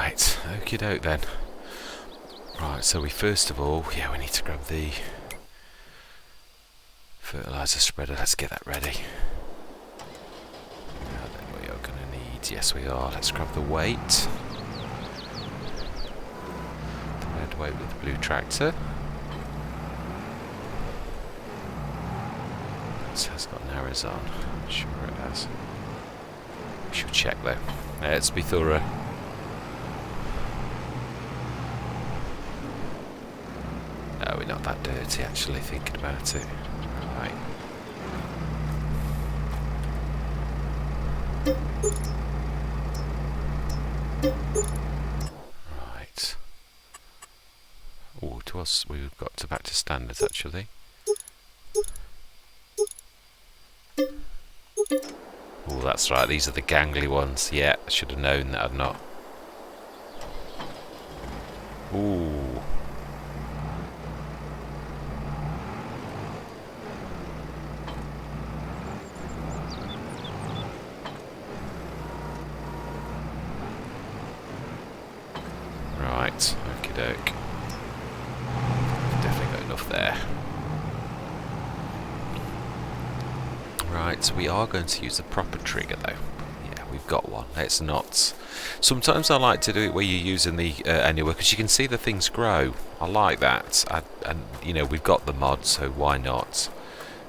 Right, okie doke then. Right, so we first of all, we need to grab the fertiliser spreader. Let's get that ready. Now then, we are going to need, yes we are, let's grab the weight. The red weight with the blue tractor. This has got narrows on, sure it has. We should check though. Let's be thorough. No, we're not that dirty actually, thinking about it. Right. Right. Oh, to us, we've got to back to standards actually. Oh, that's right, these are the gangly ones. Yeah, I should have known that I'd not. Ooh. Right, okie doke. Definitely got enough there. Right, we are going to use the proper trigger though. Yeah, we've got one. Let's not. Sometimes I like to do it where you're using the anywhere, because you can see the things grow. I like that. And you know, we've got the mod, so why not?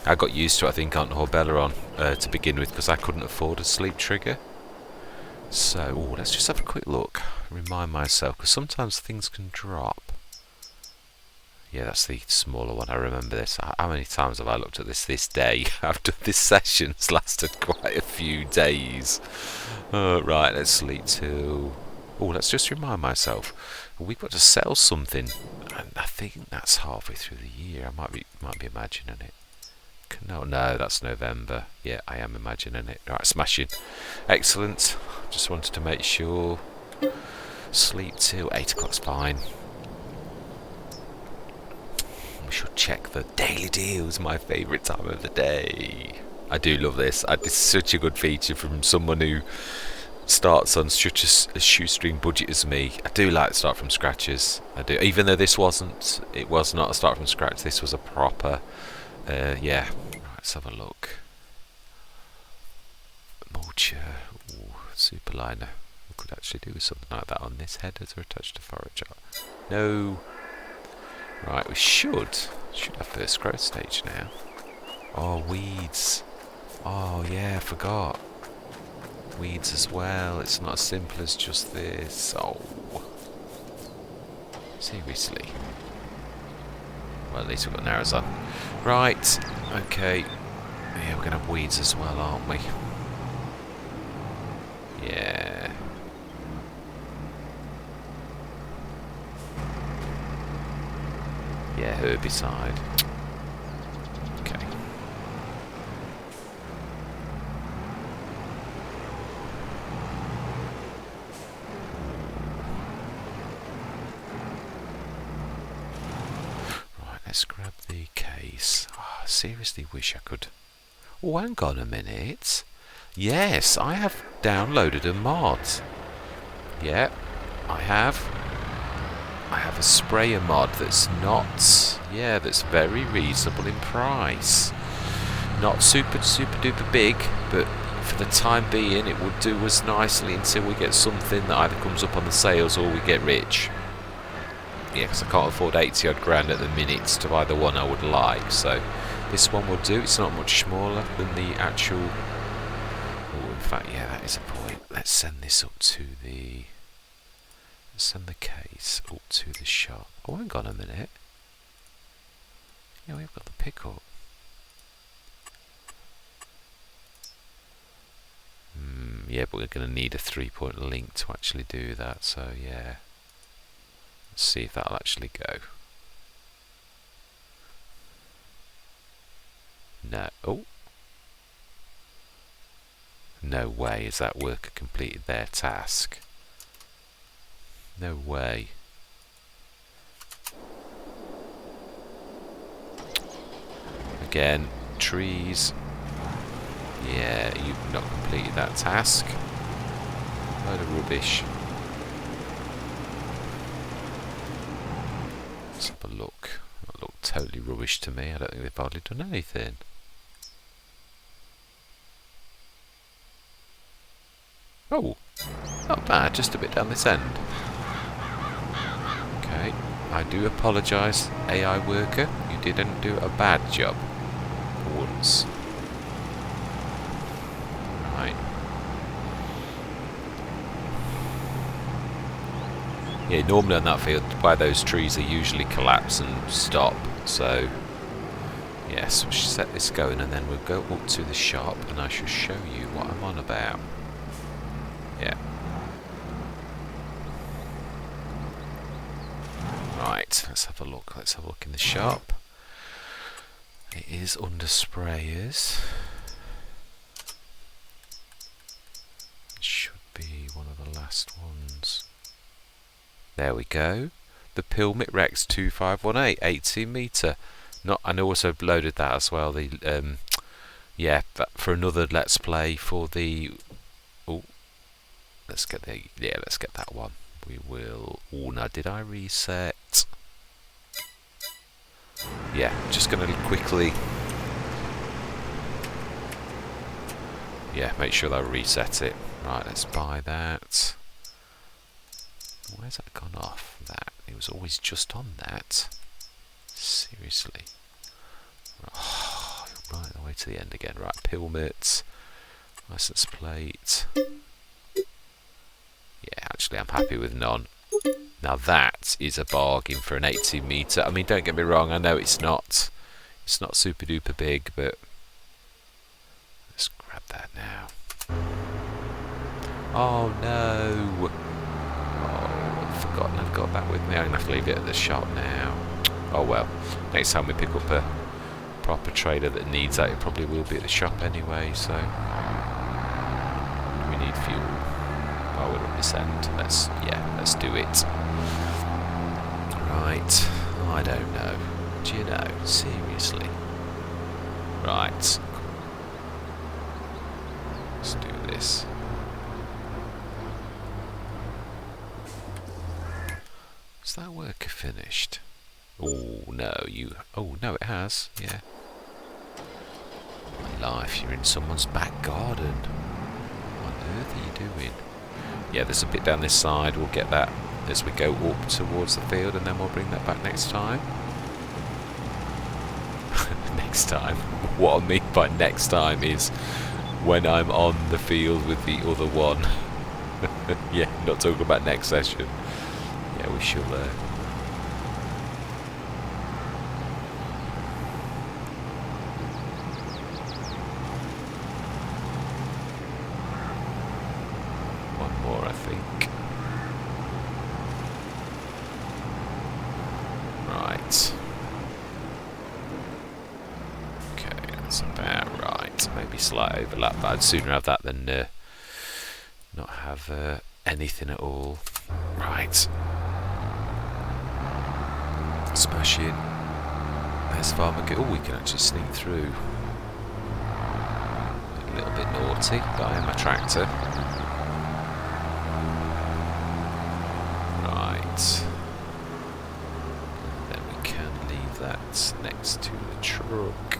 I got used to it, I think, on Horbella to begin with, because I couldn't afford a sleep trigger. So, let's just have a quick look. Remind myself, because sometimes things can drop. Yeah, that's the smaller one. I remember this. How many times have I looked at this day? After this session's lasted quite a few days. Right, let's sleep till... let's just remind myself. We've got to sell something. And I think that's halfway through the year. I might be imagining it. No, that's November. Yeah, I am imagining it. Right, smashing. Excellent. Just wanted to make sure. Sleep till 8 o'clock's fine. We should check the daily deals, my favourite time of the day. I do love this. This is such a good feature from someone who starts on such a shoestring budget as me. I do like to start from scratches. I do, even though it was not a start from scratch. This was a proper, yeah. Right, let's have a look. Mulcher, superliner. We could actually do something like that on this head as we're attached to forager. No. Right, we should have first growth stage now. Oh, weeds. Oh, yeah, I forgot. Weeds as well. It's not as simple as just this. Oh. Seriously. Well, at least we've got narrows on. Right, okay. Yeah, we're going to have weeds as well, aren't we? Yeah. Yeah, herbicide. Okay. Right, let's grab the case. I seriously wish I could. Oh, hang on a minute. Yes, I have downloaded a mod. Yeah, I have. I have a sprayer mod that's that's very reasonable in price. Not super duper big, but for the time being it would do us nicely until we get something that either comes up on the sales or we get rich. Yeah, because I can't afford 80 odd grand at the minute to buy the one I would like, so this one will do. It's not much smaller than the actual... in fact, yeah, that is a point. Let's send this up to the... send the case up to the shop. Oh, hang on a minute. Yeah, we've got the pickup. Yeah, but we're going to need a 3-point link to actually do that, so yeah. Let's see if that'll actually go. No. Oh. No way has that worker completed their task. No way. Again, trees. Yeah, you've not completed that task. Load of rubbish. Let's have a look. That looked totally rubbish to me. I don't think they've hardly done anything. Oh, not bad, just a bit down this end. Okay, I do apologise, AI worker. You didn't do a bad job for once. Right. Yeah, normally on that field, where those trees are usually collapse and stop. So, yes, we should set this going and then we'll go up to the shop and I shall show you what I'm on about. Yeah. Right, let's have a look. Let's have a look in the shop. It is under sprayers. It should be one of the last ones. There we go. The Pilmit Rex 2518, 18 metre. Not, and also loaded that as well. The yeah, but for another Let's Play for the. Oh, let's get the let's get that one. We will. Oh, now did I reset? Yeah, just going to quickly. Yeah, make sure that I reset it. Right, let's buy that. Where's that gone off? That it was always just on that. Seriously. Oh, right the way to the end again. Right, Pilmit, license plate. Yeah, actually, I'm happy with none. Now that is a bargain for an 18 metre. I mean, don't get me wrong. I know it's not super duper big, but let's grab that now. Oh no! Oh, I've forgotten I've got that with me. I'm gonna have to leave it at the shop now. Oh well. Next time we pick up a proper trailer that needs that, it probably will be at the shop anyway. So we need fuel. Oh, we're on this end. Let's do it. Right. I don't know. Do you know? Seriously. Right. Let's do this. Is that worker finished? Oh no, oh no, it has. Yeah. My life, you're in someone's back garden. What on earth are you doing? Yeah, there's a bit down this side. We'll get that as we go up towards the field, and then we'll bring that back next time. Next time. What I mean by next time is when I'm on the field with the other one. Yeah, not talking about next session. Yeah, we shall. One more, I think. Right. Okay, that's about right. Maybe slight overlap, but I'd sooner have that than not have anything at all. Right. Smash in. There's Farmer Go. Oh, we can actually sneak through. A little bit naughty, but I am a tractor. Right. Then we can leave that next to the truck.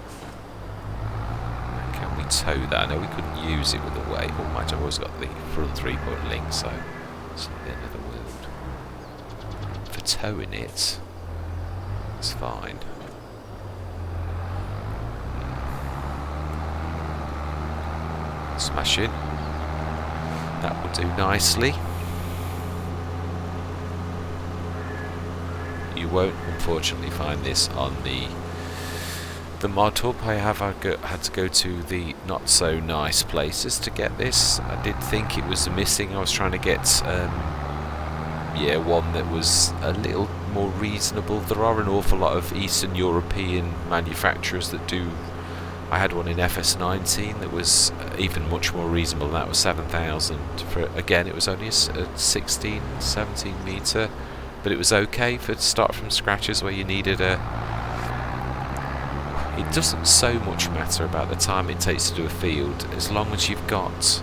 Can we tow that? I know we couldn't use it with the weight. Oh, I've always got the front 3-point link, so it's not the end of the world. For towing it, it's fine. Smash in. That will do nicely. You won't, unfortunately, find this on the mod hub. I have had to go to the not so nice places to get this. I did think it was missing. I was trying to get one that was a little more reasonable. There are an awful lot of Eastern European manufacturers that do. I had one in FS19 that was even much more reasonable. That was 7,000 for, again, it was only a 16, 17 metre, but it was okay for start from scratches where you needed a. It doesn't so much matter about the time it takes to do a field, as long as you've got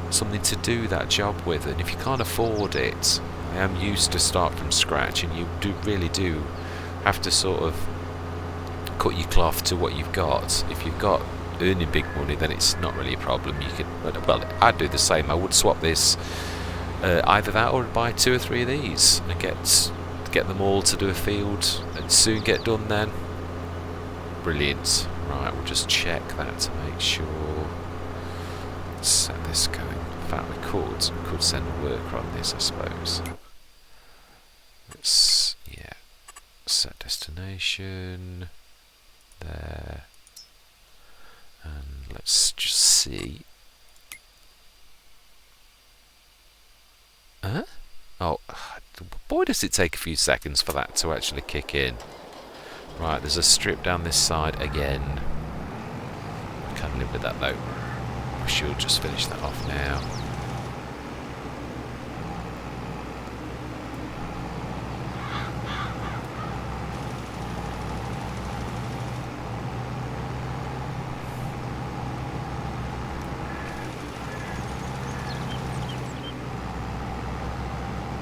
something to do that job with, and if you can't afford it, I am used to start from scratch, and you really do have to sort of cut your cloth to what you've got. If you've got earning big money, then it's not really a problem. You could, well, I'd do the same. I would swap this, either that or buy 2 or 3 of these and get them all to do a field and soon get done then. Brilliant. Right, we'll just check that to make sure. Set this going. In fact, we could send a worker on this, I suppose. Let's, yeah, set destination there, and let's just see. Huh? Oh, boy, does it take a few seconds for that to actually kick in. Right, there's a strip down this side again. I can't live with that though. We should just finish that off now.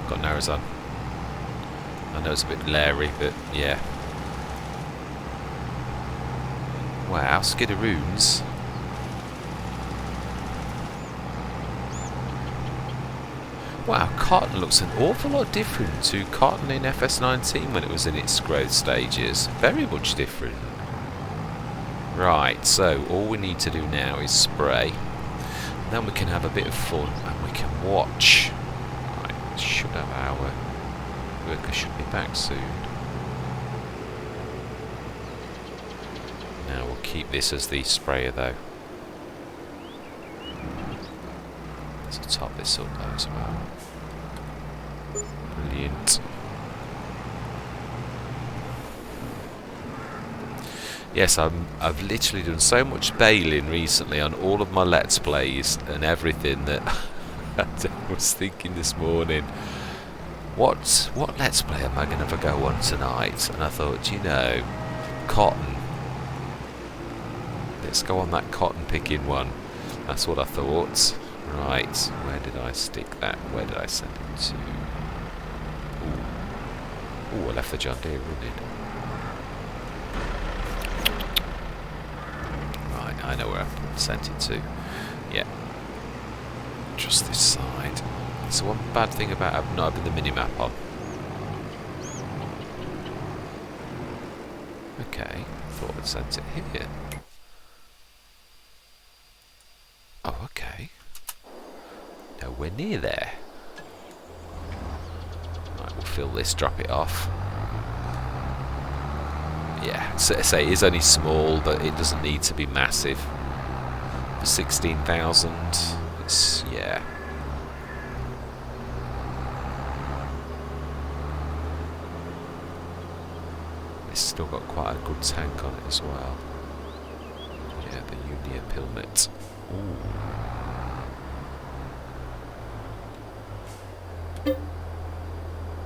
Got narrows on. I know it's a bit leery, but yeah. Wow, skiddaroons. Wow, cotton looks an awful lot different to cotton in FS19 when it was in its growth stages. Very much different. Right, so all we need to do now is spray. Then we can have a bit of fun and we can watch. Right, should have our worker should be back soon. Now we'll keep this as the sprayer though. Let's top this up though as well. Brilliant. Yes, I've literally done so much bailing recently on all of my Let's Plays and everything that I was thinking this morning, what Let's Play am I going to go on tonight? And I thought, you know, cotton. Let's go on that cotton picking one. That's what I thought. Right, where did I stick that? Where did I send it to? Ooh, I left the John Deere running. Right, I know where I sent it to. Yeah. Just this side. So one bad thing about not having the mini-map on. Okay, thought I'd sent it here. Oh, okay. Nowhere near there. Right, we'll fill this, drop it off. Yeah, so say it is only small, but it doesn't need to be massive. For 16,000, it's, yeah. It's still got quite a good tank on it as well. Yeah, the Unia Pilmet. Ooh.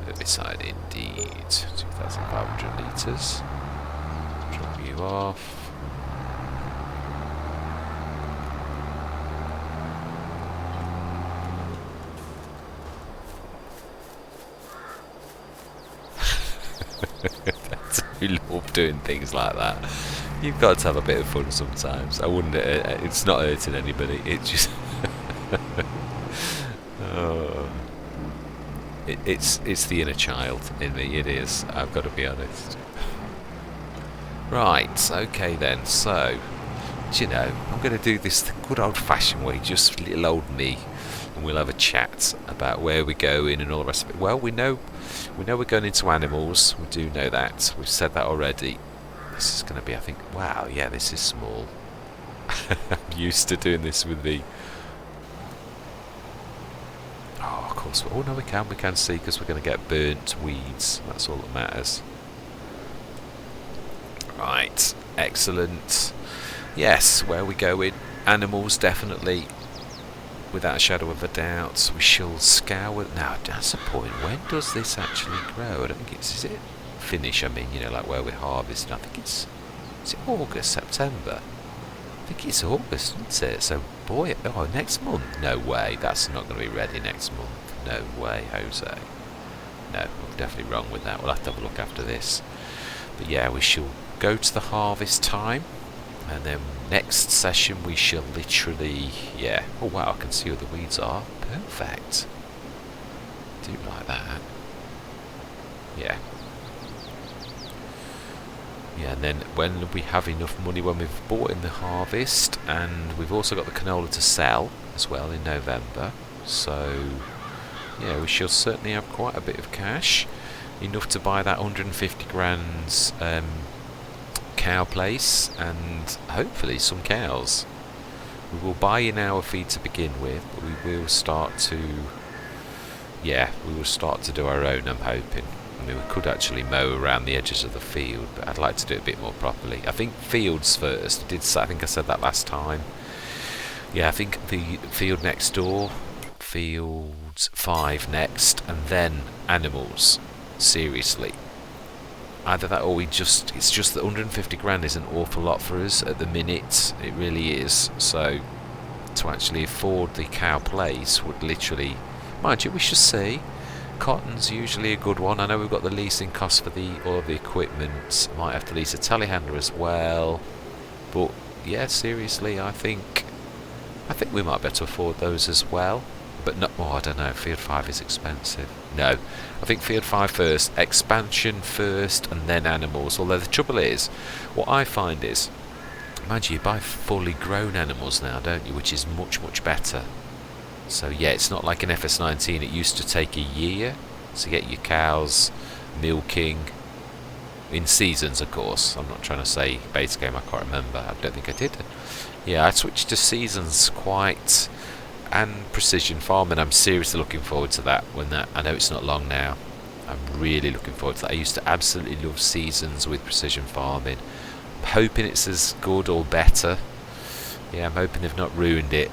Herbicide indeed. 2,500 litres. Drop you off. We love doing things like that. You've got to have a bit of fun sometimes. I wouldn't. It's not hurting anybody. It just. Oh. It's the inner child in me. It is. I've got to be honest. Right. Okay then. So, you know, I'm going to do this the good old-fashioned way. Just little old me, and we'll have a chat about where we're going and all the rest of it. Well, we know we're going into animals. We do know that. We've said that already. This is going to be, I think, wow, yeah, this is small. I'm used to doing this with the... Oh, of course. Oh, no, we can see, because we're going to get burnt weeds. That's all that matters. Right, excellent. Yes, where are we going? Animals, definitely. Without a shadow of a doubt. We shall scour... Now, that's a point. When does this actually grow? I don't think it's... Is it finish? I mean, you know, like where we're harvesting. I think it's... Is it August, September? I think it's August, isn't it? So, boy... Oh, next month? No way. That's not going to be ready next month. No way, Jose. No, I'm definitely wrong with that. We'll have to have a look after this. But yeah, we shall go to the harvest time, and then next session we shall literally, yeah. Oh wow, I can see where the weeds are. Perfect. Do like that. Yeah. Yeah, and then when we have enough money, when we've bought in the harvest, and we've also got the canola to sell as well in November, so yeah, we shall certainly have quite a bit of cash, enough to buy that 150 grand cow place, and hopefully some cows. We will buy in our feed to begin with, but we will start to, yeah, we will start to do our own, I'm hoping. I mean, we could actually mow around the edges of the field, but I'd like to do it a bit more properly. I think fields first. I think I said that last time. Yeah, I think the field next door, fields 5 next, and then animals. Seriously. Either that, or it's just that 150 grand is an awful lot for us at the minute. It really is. So, to actually afford the cow place would literally, mind you, we shall see. Cotton's usually a good one. I know we've got the leasing cost for all of the equipment. Might have to lease a telehandler as well. But yeah, seriously, I think we might be able to afford those as well. But not. Oh, I don't know. Field 5 is expensive. No, I think Field 5 first, expansion first, and then animals. Although the trouble is, what I find is, imagine you buy fully grown animals now, don't you? Which is much, much better. So yeah, it's not like an FS19. It used to take a year to get your cows milking in seasons, of course. I'm not trying to say base game, I can't remember. I don't think I did. Yeah, I switched to seasons quite, and precision farming. I'm seriously looking forward to that. I know it's not long now. I'm really looking forward to that. I used to absolutely love seasons with precision farming. I'm hoping it's as good or better. Yeah, I'm hoping they've not ruined it,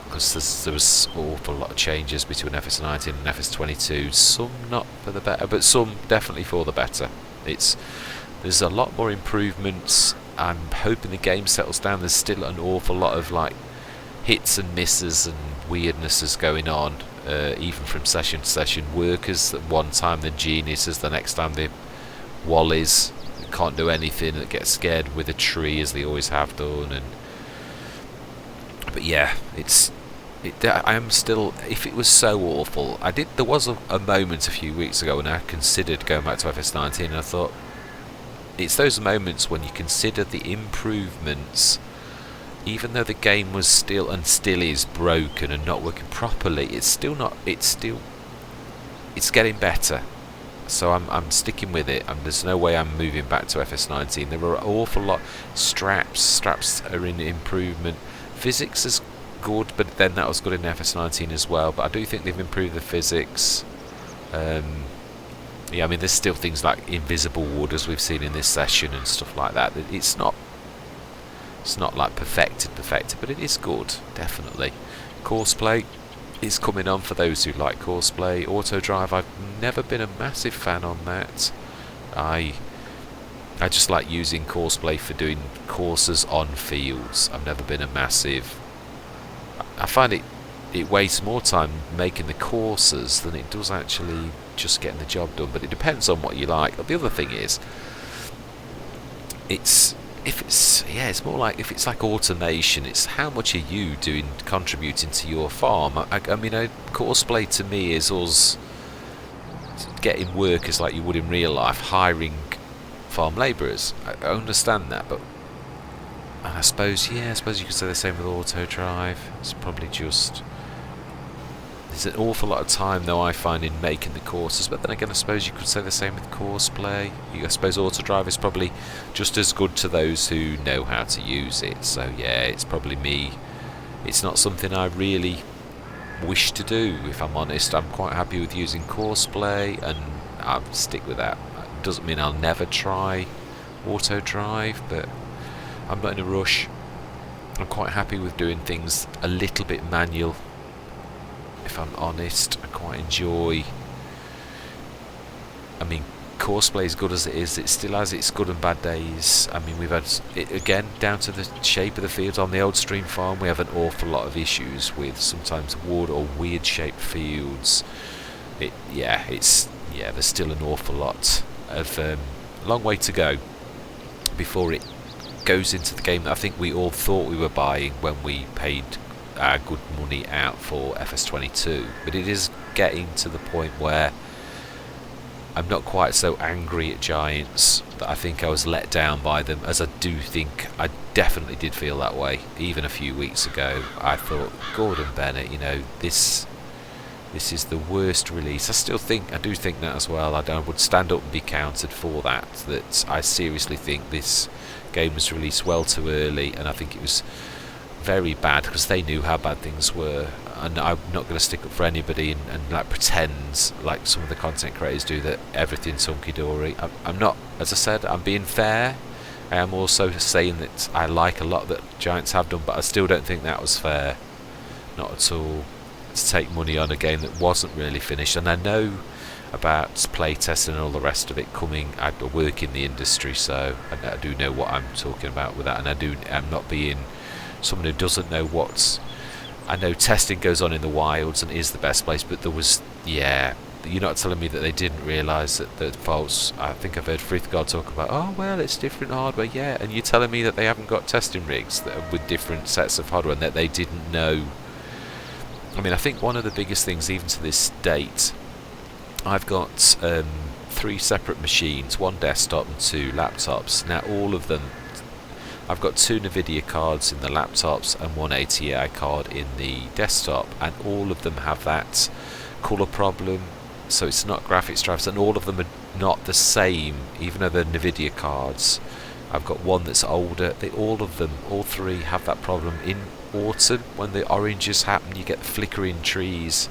because there was an awful lot of changes between FS19 and FS22. Some not for the better, but some definitely for the better. There's a lot more improvements. I'm hoping the game settles down. There's still an awful lot of like hits and misses and weirdnesses going on, even from session to session. Workers at one time, then geniuses the next time, the wallies that can't do anything, that get scared with a tree as they always have done. But yeah, I am still. If it was so awful, there was a moment a few weeks ago when I considered going back to FS19, and I thought it's those moments when you consider the improvements, even though the game was still is broken and not working properly. It's getting better. So I'm sticking with it. There's no way I'm moving back to FS19. There were an awful lot. Straps are in improvement. Physics is good, but then that was good in FS19 as well. But I do think they've improved the physics. Yeah, I mean, there's still things like invisible wood, as we've seen in this session, and stuff like that. It's not like perfected, but it is good, definitely. Courseplay is coming on for those who like courseplay. Auto drive, I've never been a massive fan on that. I just like using courseplay for doing courses on fields. I've never been a massive. I find it wastes more time making the courses than it does actually just getting the job done. But it depends on what you like. But the other thing is, it's more like if it's like automation. It's how much are you contributing to your farm. I mean, courseplay to me is us getting workers like you would in real life, hiring farm labourers. I understand that, but I suppose you could say the same with auto drive. It's probably just there's an awful lot of time though I find in making the courses, but then again I suppose you could say the same with courseplay. I suppose auto drive is probably just as good to those who know how to use it. So yeah, it's probably me. It's not something I really wish to do, if I'm honest. I'm quite happy with using courseplay, and I'll stick with that. It doesn't mean I'll never try auto drive, but I'm not in a rush. I'm quite happy with doing things a little bit manual, if I'm honest. I quite enjoy. I mean, courseplay, as good as it is, it still has its good and bad days. I mean, we've had it again down to the shape of the fields. On the old stream farm, we have an awful lot of issues with sometimes wood or weird shaped fields. There's still an awful lot of long way to go before it goes into the game that I think we all thought we were buying when we paid our good money out for FS22. But it is getting to the point where I'm not quite so angry at Giants that I think I was let down by them, as I do think I definitely did feel that way even a few weeks ago. I thought, Gordon Bennett, you know, this is the worst release. I do think that as well. I would stand up and be countered for that I seriously think this game was released well too early, and I think it was very bad because they knew how bad things were. And I'm not going to stick up for anybody and like pretend like some of the content creators do that everything's hunky-dory. I'm not, as I said, I'm being fair. I am also saying that I like a lot that Giants have done, but I still don't think that was fair. Not at all. To take money on a game that wasn't really finished. And I know about playtesting and all the rest of it coming. I work in the industry, so I do know what I'm talking about with that. And I'm not being someone who doesn't know what's... I know testing goes on in the wilds and is the best place, but there was, you're not telling me that they didn't realise that the faults. I think I've heard Frithgard talk about, oh well, it's different hardware, yeah, and you're telling me that they haven't got testing rigs that are with different sets of hardware and that they didn't know. I mean, I think one of the biggest things, even to this date, I've got 3 separate machines, 1 desktop and 2 laptops. Now all of them, I've got 2 NVIDIA cards in the laptops and 1 ATI card in the desktop, and all of them have that colour problem, so it's not graphics drivers, and all of them are not the same, even though they're NVIDIA cards. I've got one that's older. All 3 have that problem in autumn when the oranges happen. You get the flickering trees,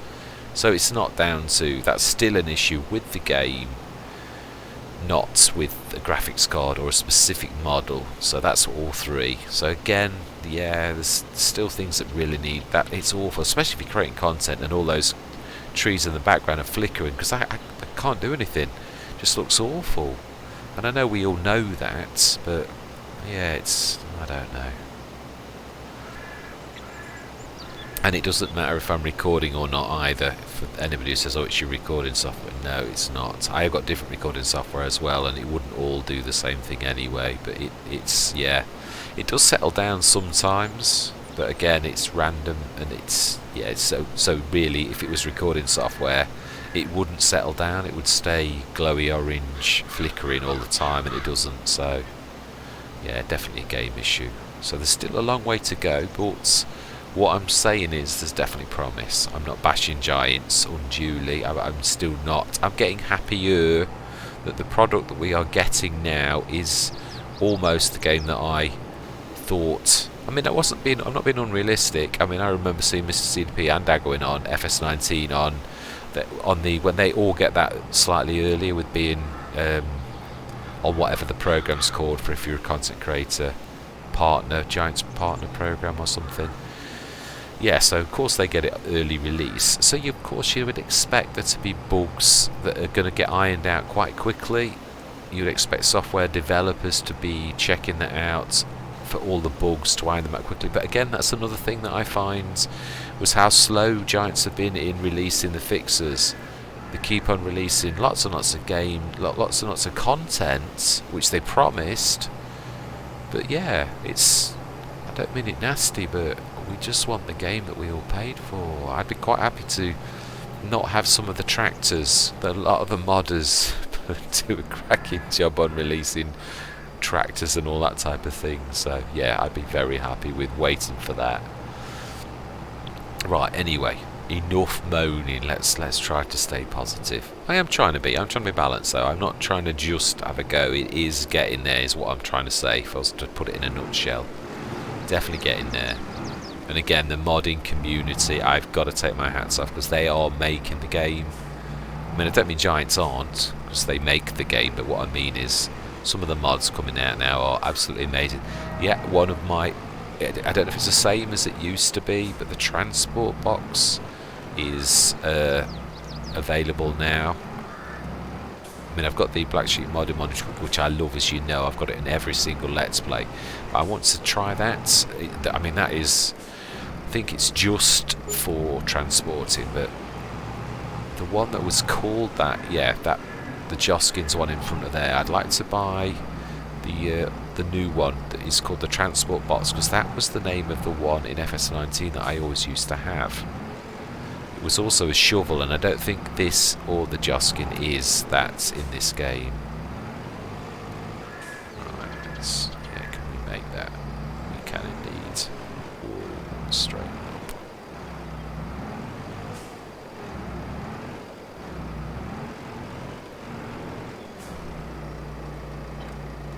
so it's not down to, that's still an issue with the game, not with a graphics card or a specific model. So that's all 3. So again, there's still things that really need that. It's awful, especially if you're creating content and all those trees in the background are flickering, because I can't do anything. It just looks awful. And I know we all know that, but yeah, I don't know. And it doesn't matter if I'm recording or not either. For anybody who says, oh, it's your recording software. No, it's not. I have got different recording software as well, and it wouldn't all do the same thing anyway. But it does settle down sometimes. But again, it's random, and it's so really, if it was recording software, it wouldn't settle down. It would stay glowy orange, flickering all the time, and it doesn't. So yeah, definitely a game issue. So there's still a long way to go, but what I'm saying is there's definitely promise. I'm not bashing Giants unduly. I'm still not. I'm getting happier that the product that we are getting now is almost the game that I thought. I mean, I'm not being unrealistic. I mean, I remember seeing Mr. CDP and Dad going on FS19 on when they all get that slightly earlier with being on whatever the program's called for if you're a content creator, Giants partner program or something. Yeah, so of course they get it early release. So of course you would expect there to be bugs that are going to get ironed out quite quickly. You'd expect software developers to be checking that out for all the bugs to iron them out quickly. But again, that's another thing that I find was how slow Giants have been in releasing the fixes. They keep on releasing lots and lots of lots and lots of content, which they promised. But yeah, I don't mean it nasty, but we just want the game that we all paid for. I'd be quite happy to not have some of the tractors that a lot of the modders do a cracking job on releasing tractors and all that type of thing. So yeah, I'd be very happy with waiting for that. Right, anyway, enough moaning. Let's try to stay positive. I'm trying to be balanced though. I'm not trying to just have a go. It is getting there, is what I'm trying to say, if I was to put it in a nutshell. Definitely getting there. And again, the modding community, I've got to take my hats off, because they are making the game. I mean, I don't mean Giants aren't, because they make the game, but what I mean is some of the mods coming out now are absolutely amazing. Yeah, one of my... I don't know if it's the same as it used to be, but the transport box is available now. I mean, I've got the Black Sheep modded mod, which I love, as you know. I've got it in every single Let's Play. But I want to try that. I mean, that is... I think it's just for transporting, but the one that was called that, yeah, that the Joskins one in front of there. I'd like to buy the new one that is called the Transport Box, because that was the name of the one in FS19 that I always used to have. It was also a shovel, and I don't think this or the Joskin is that in this game. Right, yeah, can we make that? We can indeed. Ooh, straight up.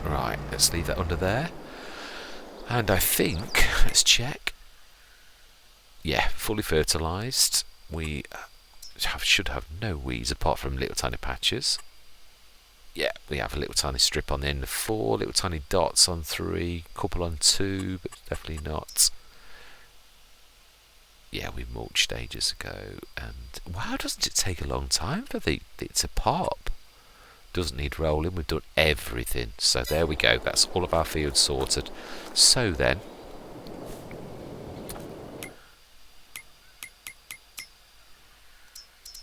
Right, let's leave that under there. And I think, let's check. Yeah, fully fertilised. We should have no weeds apart from little tiny patches. Yeah, we have a little tiny strip on the end of 4, little tiny dots on 3, couple on 2, but definitely not. Yeah, we mulched ages ago, and wow, doesn't it take a long time for it to pop? Doesn't need rolling, we've done everything. So there we go, that's all of our fields sorted. So then,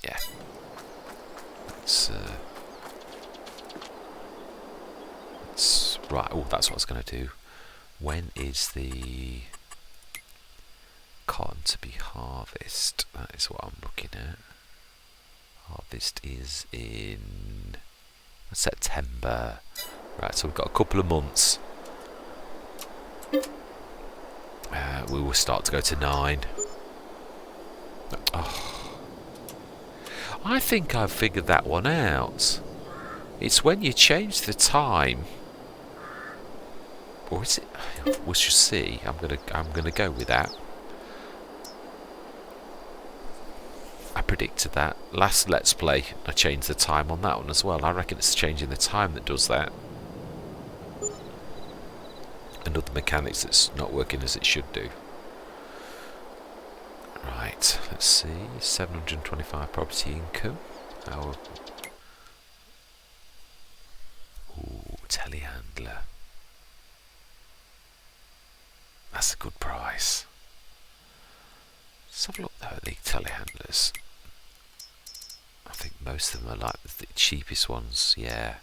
yeah, let's right, oh, that's what I was going to do. When is the cotton to be harvested? That is what I'm looking at. Harvest is in September. Right, so we've got a couple of months. We will start to go to 9. Oh, I think I've figured that one out. It's when you change the time, or is it? We shall see. I'm gonna go with that. I predicted that last Let's Play. I changed the time on that one as well. I reckon it's changing the time that does that. Another mechanics that's not working as it should do. Right, let's see. 725 property income. Our telehandler. That's a good price. Let's have a look though at the telehandlers. I think most of them are like the cheapest ones, yeah.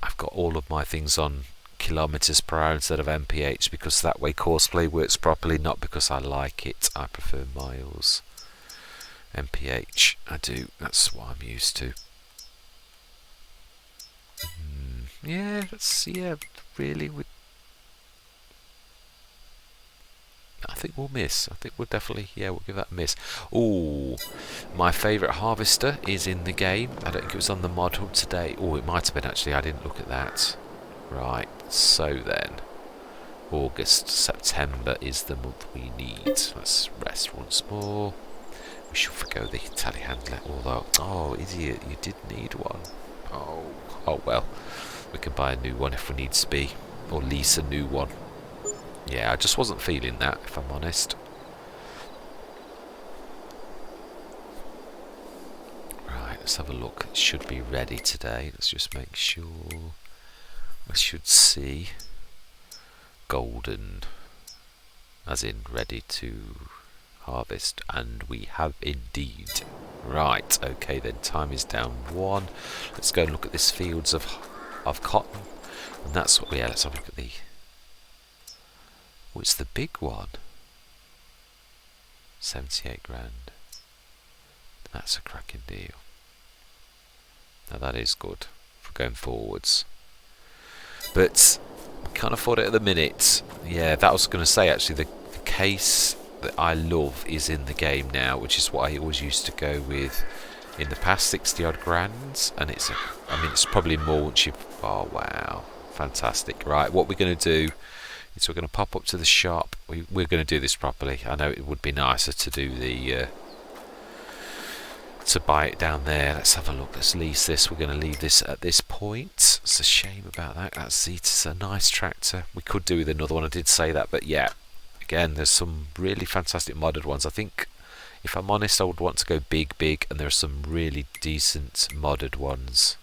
I've got all of my things on kilometers per hour instead of mph, because that way courseplay works properly, not because I like it. I prefer miles. mph, I do, that's what I'm used to. Yeah, really, I think we'll miss. I think we'll definitely, we'll give that a miss. Ooh, my favourite harvester is in the game. I don't think it was on the mod hub today. Oh, it might have been actually. I didn't look at that. Right, so then, August, September is the month we need. Let's rest once more. We should forgo the telehandler, although, oh, idiot, you did need one. Oh well. We can buy a new one if we need to be, or lease a new one. Yeah, I just wasn't feeling that, if I'm honest. Right, let's have a look. It should be ready today. Let's just make sure. I should see golden, as in ready to harvest, and we have indeed. Right, okay then, time is down 1. Let's go and look at this fields of cotton, and that's what, let's have a look at the, it's the big one. 78 grand. That's a cracking deal. Now that is good for going forwards. But I can't afford it at the minute. Yeah, that was going to say actually, the case that I love is in the game now, which is what I always used to go with in the past, 60 odd grand, and it's probably more once you, oh wow, fantastic. Right, what we're going to do is we're going to pop up to the shop. We're going to do this properly. I know it would be nicer to do the to buy it down there. Let's have a look. Let's lease this. We're going to leave this at this point. It's a shame about that. That Zeta's a nice tractor. We could do with another one. I did say that, but yeah, again, there's some really fantastic modded ones. I think, if I'm honest, I would want to go big, and there are some really decent modded ones.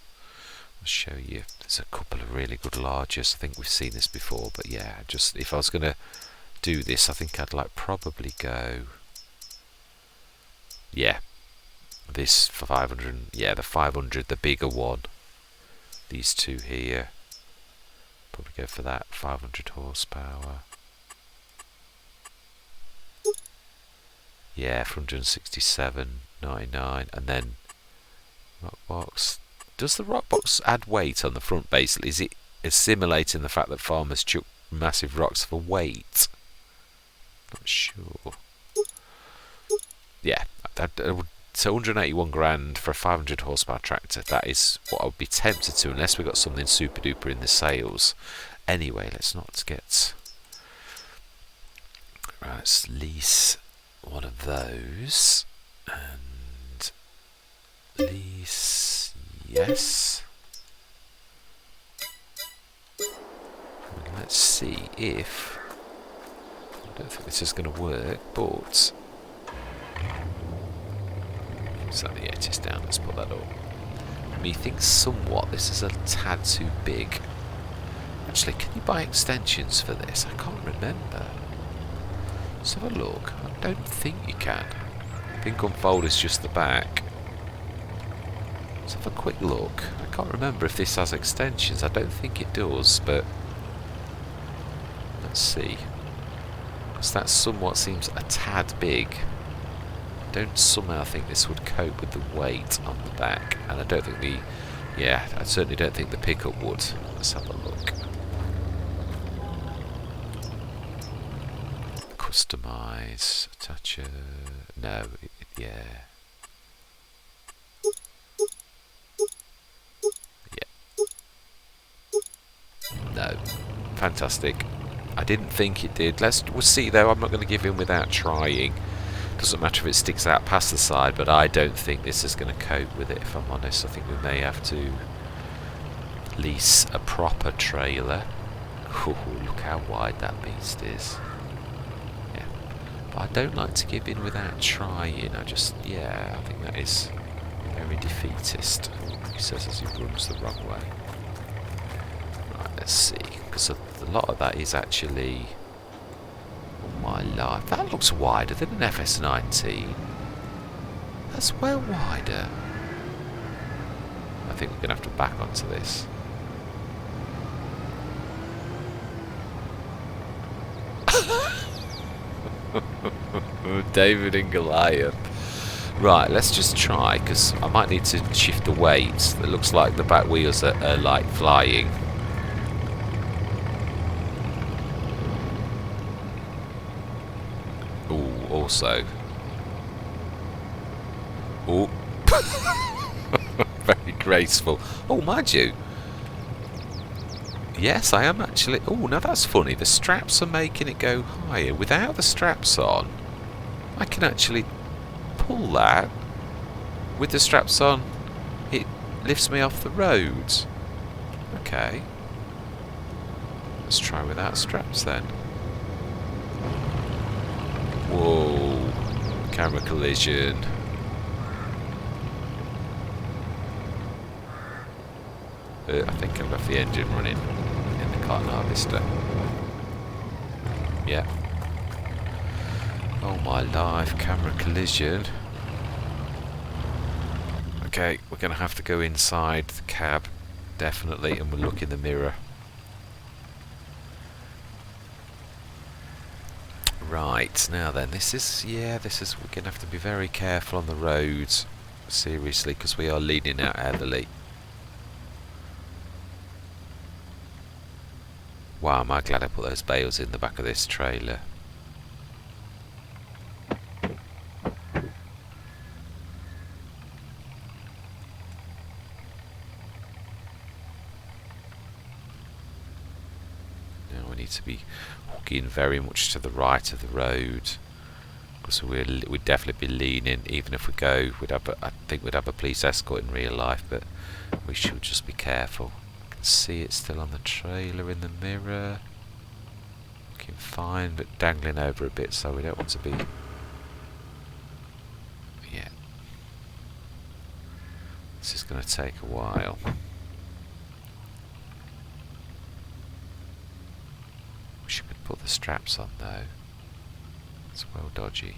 I'll show you. There's a couple of really good largest. I think we've seen this before, but yeah, just if I was going to do this, I think I'd like probably go, yeah, This for 500, yeah, the 500, the bigger one. These two here. Probably go for that, 500 horsepower. Yeah, for 167.99, and then rock box. Does the rock box add weight on the front? Basically, is it assimilating the fact that farmers chuck massive rocks for weight? Not sure. Yeah, so 181 grand for a 500 horsepower tractor. That is what I would be tempted to, unless we got something super duper in the sales. Anyway, let's not get. Right, let's lease one of those and lease. Yes. And let's see if. I don't think this is going to work, but. So the edge is down, let's put that up. Methinks somewhat this is a tad too big. Actually, can you buy extensions for this? I can't remember. Let's have a look. I don't think you can. I think unfold is just the back. Let's have a quick look. I can't remember if this has extensions. I don't think it does, but let's see. Because that somewhat seems a tad big. Don't somehow think this would cope with the weight on the back, and I don't think I certainly don't think the pickup would. Let's have a look. Customize, attacher, no, yeah. No, fantastic. I didn't think it did. We'll see though, I'm not going to give in without trying. Doesn't matter if it sticks out past the side, but I don't think this is going to cope with it, if I'm honest. I think we may have to lease a proper trailer. Ooh, look how wide that beast is. Yeah. But I don't like to give in without trying. I think that is very defeatist, he says as he runs the wrong way. Right, let's see. Because a lot of that is actually... Oh my life, that looks wider than an FS19. That's well wider. I think we're going to have to back onto this. David and Goliath. Right, let's just try, because I might need to shift the weight. It looks like the back wheels are like flying. Also, oh, very graceful. Oh, mind you, yes, I am actually. Oh, now that's funny. The straps are making it go higher. Without the straps on, I can actually pull that. With the straps on, it lifts me off the road. Okay, let's try without straps then. Whoa, camera collision. I think I've left the engine running in the cotton harvester. Yeah. Oh my life, camera collision. Okay, we're going to have to go inside the cab, definitely, and we'll look in the mirror. Right, now then, this is, we're going to have to be very careful on the roads, seriously, because we are leaning out heavily. Wow, am I glad I put those bales in the back of this trailer. Now we need to be hooking very much to the right of the road, because we'd definitely be leaning. Even if we go, I think we'd have a police escort in real life, but we should just be careful. I can see it still on the trailer in the mirror, looking fine, but dangling over a bit, so we don't want to be. Yeah, this is going to take a while. Wish I could put the straps on though. It's well dodgy.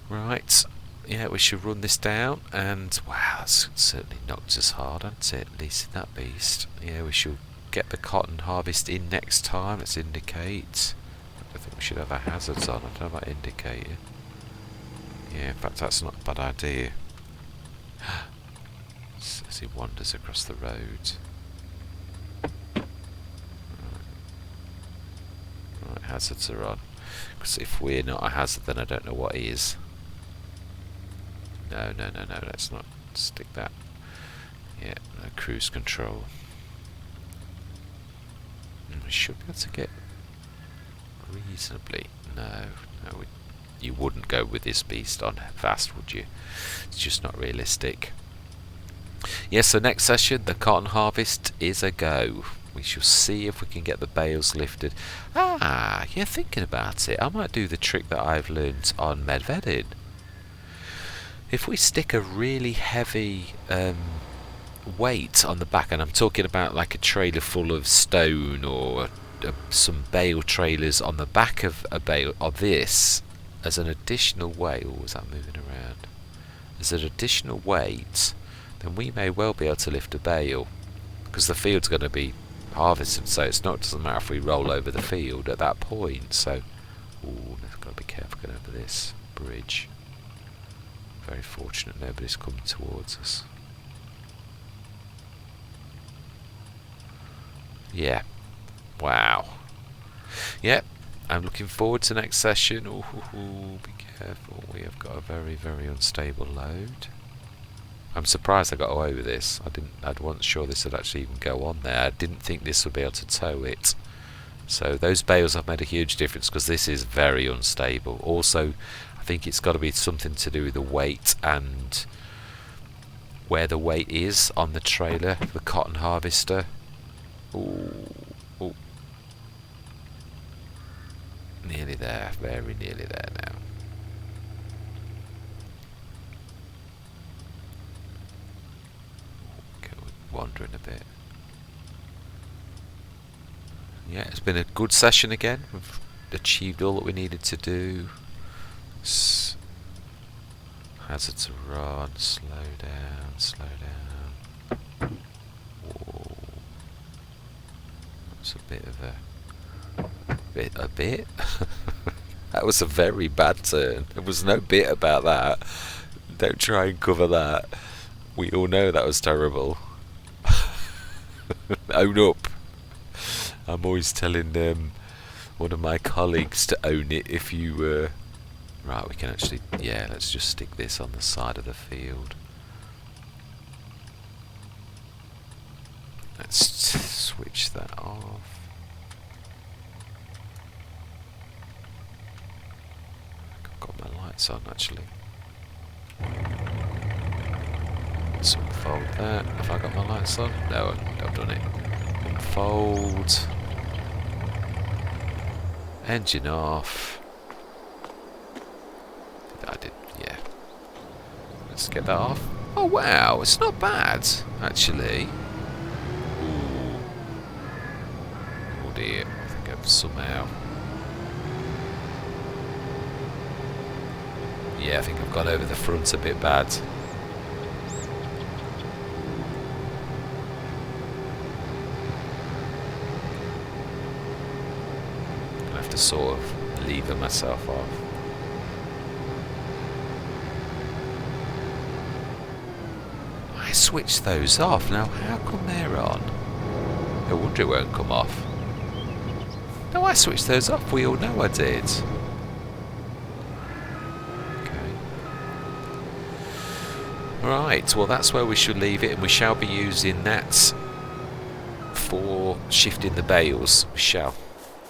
Right, yeah, we should run this down, and wow, that's certainly knocked us hard, hasn't it? At least in that beast. Yeah, we should get the cotton harvest in next time. Let's indicate. I think we should have our hazards on. I don't know about indicator. Yeah, in fact, that's not a bad idea. As he wanders across the road. Right, hazards are on. Because if we're not a hazard, then I don't know what is. No, let's not stick that. Yeah, no cruise control. We should be able to get reasonably. No, you wouldn't go with this beast on fast, would you? It's just not realistic. Yes, so next session, the cotton harvest is a go. We shall see if we can get the bales lifted. Ah, yeah, thinking about it, I might do the trick that I've learnt on Medvedin. If we stick a really heavy weight on the back, and I'm talking about like a trailer full of stone or some bale trailers on the back of a bale of this as an additional weight. Oh, is that moving around? As an additional weight, then we may well be able to lift a bale, because the field's going to be harvested, so doesn't matter if we roll over the field at that point. So, we've got to be careful going over this bridge. Very fortunate nobody's coming towards us. Yeah. Wow. Yep. I'm looking forward to next session. Ooh, be careful. We have got a very, very unstable load. I'm surprised I got away with this. I wasn't sure this would actually even go on there. I didn't think this would be able to tow it. So those bales have made a huge difference, because this is very unstable. Also, I think it's got to be something to do with the weight and where the weight is on the trailer, the cotton harvester. Ooh. Nearly there, very nearly there now. Okay, we're wandering a bit. Yeah, it's been a good session again. We've achieved all that we needed to do. Hazards are on. Slow down, slow down. Whoa. That's a bit of a bit. That was a very bad turn. There was no bit about that. Don't try and cover that. We all know that was terrible. Own up. I'm always telling one of my colleagues to own it if you right, we can actually, yeah, let's just stick this on the side of the field. Let's switch that off. I've got my lights on actually. Let's unfold that. Have I got my lights on? No, I've done it. Unfold. Engine off. I did, yeah. Let's get that off. Oh wow, it's not bad, actually. Ooh. Oh dear, I think I've somehow... Yeah, I think I've gone over the front a bit bad. Gonna have to sort of lever myself off. I switched those off. Now, how come they're on? I wonder it won't come off. No, I switched those off. We all know I did. Okay. Right, well that's where we should leave it, and we shall be using that for shifting the bales. We shall.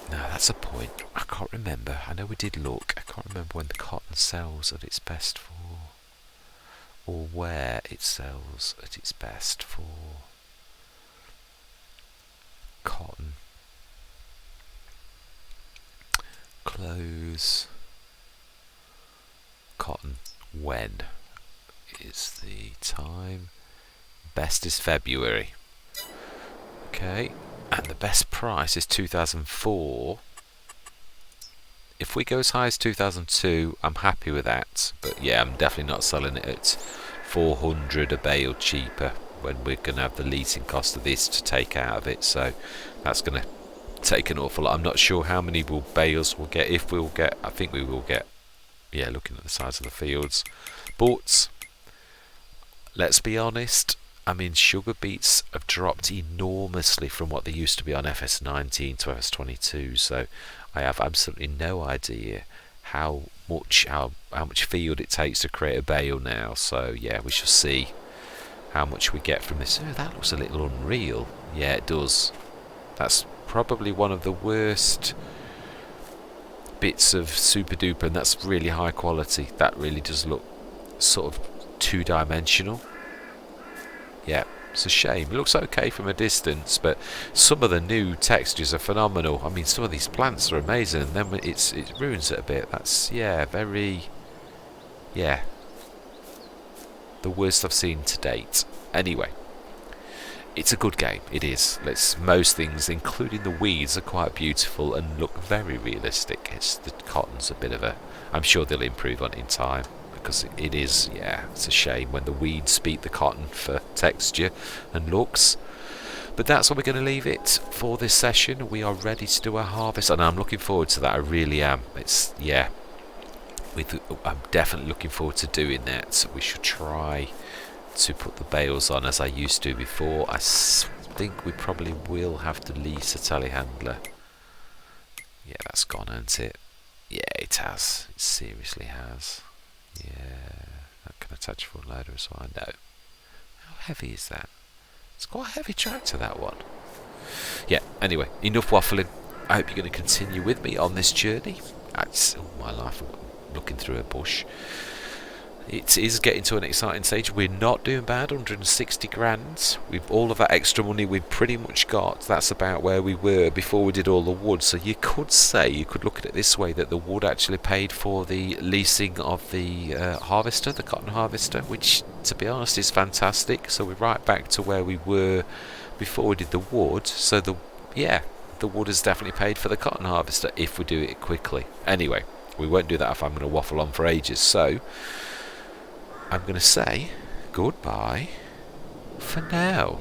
No, that's a point. I can't remember. I know we did look. I can't remember when the cotton sells at its best for, or where it sells at its best for cotton. Clothes. Cotton. When is the time? Best is February. Okay. And the best price is 2004 if we go as high as 2002, I'm happy with that. But yeah, I'm definitely not selling it at 400 a bale cheaper when we're going to have the leasing cost of this to take out of it. So that's going to take an awful lot. I'm not sure how many bales we'll get. If we'll get, I think we will get. Yeah, looking at the size of the fields. But let's be honest. I mean, sugar beets have dropped enormously from what they used to be on FS19 to FS22. So I have absolutely no idea how much field it takes to create a bale now. So yeah, we shall see how much we get from this. Oh, that looks a little unreal. Yeah, it does. That's probably one of the worst bits of super duper, and that's really high quality. That really does look sort of two-dimensional. Yeah, it's a shame. It looks okay from a distance, but some of the new textures are phenomenal. I mean, some of these plants are amazing, and then it ruins it a bit. That's, yeah, very, yeah, the worst I've seen to date. Anyway, it's a good game. It is. Most things, including the weeds, are quite beautiful and look very realistic. The cotton's a bit of a. I'm sure they'll improve on it in time, because it is. Yeah, it's a shame when the weeds beat the cotton for texture and looks. But that's what we're going to leave it for this session. We are ready to do our harvest, and I'm looking forward to that. I really am. It's, yeah. I'm definitely looking forward to doing that. So we should try to put the bales on as I used to before. I think we probably will have to lease a telehandler. Yeah, that's gone, hasn't it? Yeah, it has. It seriously has. Yeah, that can attach full loader as well. I know. How heavy is that? It's quite a heavy tractor, that one. Yeah, anyway, enough waffling. I hope you're going to continue with me on this journey. That's all my life looking through a bush. It is getting to an exciting stage. We're not doing bad, 160 grand. With all of that extra money we've pretty much got, that's about where we were before we did all the wood. So you could look at it this way, that the wood actually paid for the leasing of the harvester, the cotton harvester, which, to be honest, is fantastic. So we're right back to where we were before we did the wood. So the wood has definitely paid for the cotton harvester if we do it quickly. Anyway, we won't do that if I'm going to waffle on for ages. So I'm going to say goodbye for now.